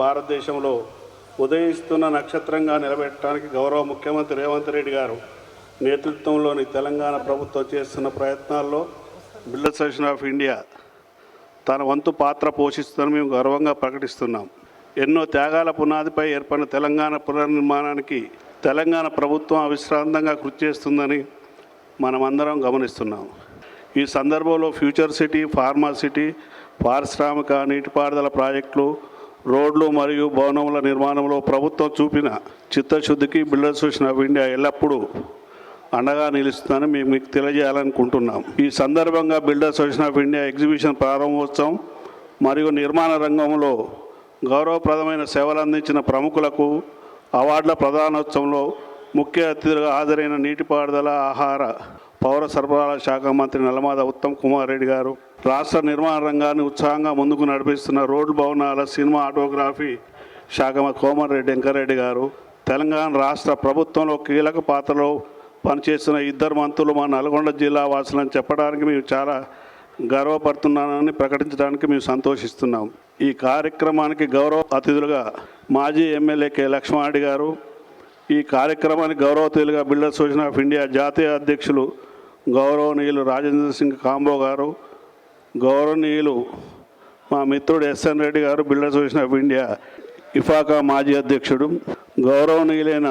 భారతదేశంలో ఉదయిస్తున్న నక్షత్రంగా నిలబెట్టడానికి గౌరవ ముఖ్యమంత్రి రేవంత్ రెడ్డి గారు నేతృత్వంలోని తెలంగాణ ప్రభుత్వం చేస్తున్న ప్రయత్నాల్లో బిల్డర్స్ అసోసియేషన్ ఆఫ్ ఇండియా తన వంతు పాత్ర పోషిస్తుందని మేము గర్వంగా ప్రకటిస్తున్నాం. ఎన్నో త్యాగాల పునాదిపై ఏర్పడిన తెలంగాణ పునర్నిర్మాణానికి తెలంగాణ ప్రభుత్వం అవిశ్రాంతంగా కృషి చేస్తుందని మనమందరం గమనిస్తున్నాం. ఈ సందర్భంలో ఫ్యూచర్ సిటీ, ఫార్మా సిటీ, పారిశ్రామిక, నీటిపారుదల ప్రాజెక్టులు, రోడ్లు మరియు భవనముల నిర్మాణంలో ప్రభుత్వం చూపిన చిత్తశుద్ధికి బిల్డర్స్ అసోసియేషన్ ఆఫ్ ఇండియా ఎల్లప్పుడూ అండగా నిలుస్తుందని మేము మీకు తెలియజేయాలనుకుంటున్నాం. ఈ సందర్భంగా builders association of India exhibition ప్రారంభోత్సవం మరియు నిర్మాణ రంగంలో గౌరవప్రదమైన సేవలు అందించిన ప్రముఖులకు అవార్డుల ప్రదానోత్సవంలో ముఖ్య అతిథులుగా హాజరైన నీటిపారుదల, ఆహార, పౌర సరఫరాల శాఖ మంత్రి నల్లమాద ఉత్తమ్ కుమార్ రెడ్డి గారు, రాష్ట్ర నిర్మాణ రంగాన్ని ఉత్సాహంగా ముందుకు నడిపిస్తున్న రోడ్డు, భవనాల, సినిమా, ఆటోగ్రఫీ శాఖ కోమటిరెడ్డి వెంకరెడ్డి గారు, తెలంగాణ రాష్ట్ర ప్రభుత్వంలో కీలక పాత్రలో పనిచేస్తున్న ఇద్దరు మంత్రులు మా నల్గొండ జిల్లా వాసులని చెప్పడానికి మేము చాలా గర్వపడుతున్నానని ప్రకటించడానికి మేము సంతోషిస్తున్నాం. ఈ కార్యక్రమానికి గౌరవ అతిథులుగా మాజీ ఎమ్మెల్యే కె లక్ష్మారెడ్డి గారు, ఈ కార్యక్రమానికి గౌరవ అతిథులుగా బిల్డర్స్ అసోసియేషన్ ఆఫ్ ఇండియా జాతీయ అధ్యక్షులు గౌరవనీయులు రాజేంద్ర సింగ్ కాంబో గారు, గౌరవనీయులు మా మిత్రుడు ఎస్ఎన్ రెడ్డి గారు, బిల్డర్స్ అసోసియేషన్ ఆఫ్ ఇండియా ఇఫాకా మాజీ అధ్యక్షుడు, గౌరవనీయులైన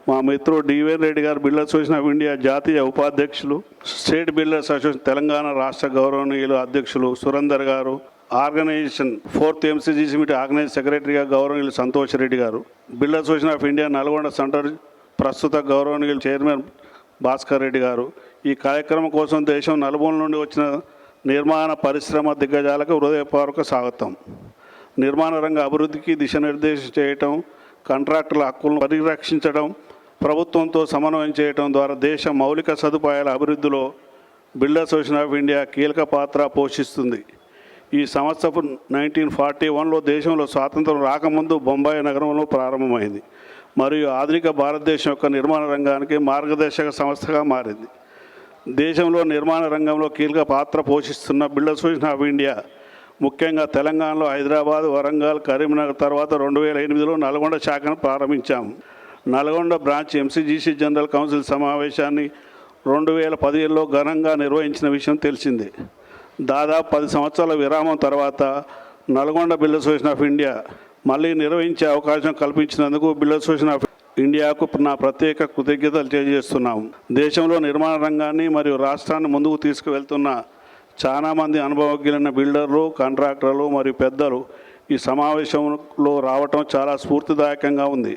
మా మిత్రుడు డివిఎన్ రెడ్డి గారు, బిల్డర్స్ అసోసియేషన్ ఆఫ్ ఇండియా జాతీయ ఉపాధ్యక్షులు, స్టేట్ బిల్డర్స్ అసోసియేషన్ తెలంగాణ రాష్ట్ర గౌరవనీయులు అధ్యక్షులు సురేందర్ గారు, organisation 4th MCGC meeting organise సెక్రటరీగా గౌరవనీయులు సంతోష్ రెడ్డి గారు, builders association of India Nalgonda centre ప్రస్తుత గౌరవనీయులు చైర్మన్ భాస్కర్ రెడ్డి గారు. ఈ కార్యక్రమం కోసం దేశం నలుమూల నుండి వచ్చిన నిర్మాణ పరిశ్రమ దిగ్గజాలకు హృదయపూర్వక స్వాగతం. నిర్మాణ రంగ అభివృద్ధికి దిశానిర్దేశం చేయటం, కాంట్రాక్టుల హక్కులను పరిరక్షించడం, ప్రభుత్వంతో సమన్వయం చేయడం ద్వారా దేశ మౌలిక సదుపాయాల అభివృద్ధిలో బిల్డర్స్ అసోసియేషన్ ఆఫ్ ఇండియా కీలక పాత్ర పోషిస్తుంది. ఈ సంస్థ 1941లో దేశంలో స్వాతంత్రం రాకముందు బొంబాయి నగరంలో ప్రారంభమైంది మరియు ఆధునిక భారతదేశం యొక్క నిర్మాణ రంగానికి మార్గదర్శక సంస్థగా మారింది. దేశంలో నిర్మాణ రంగంలో కీలక పాత్ర పోషిస్తున్న బిల్డర్స్ అసోసియేషన్ ఆఫ్ ఇండియా ముఖ్యంగా తెలంగాణలో హైదరాబాద్, వరంగల్, కరీంనగర్ తర్వాత 2008లో నల్గొండ శాఖను ప్రారంభించాము. Nalgonda branch MCGC general council సమావేశాన్ని 2015లో ఘనంగా నిర్వహించిన విషయం తెలిసిందే. దాదాపు 10 సంవత్సరాల విరామం తర్వాత Nalgonda builders association of India మళ్ళీ నిర్వహించే అవకాశం కల్పించినందుకు బిల్డర్స్ అసోసియేషన్ ఆఫ్ ఇండియాకు నా ప్రత్యేక కృతజ్ఞతలు తెలియజేస్తున్నాము. దేశంలో నిర్మాణ రంగాన్ని మరియు రాష్ట్రాన్ని ముందుకు తీసుకువెళ్తున్న చాలామంది అనుభవజ్ఞులైన బిల్డర్లు, కాంట్రాక్టర్లు మరియు పెద్దలు ఈ సమావేశంలో రావటం చాలా స్ఫూర్తిదాయకంగా ఉంది.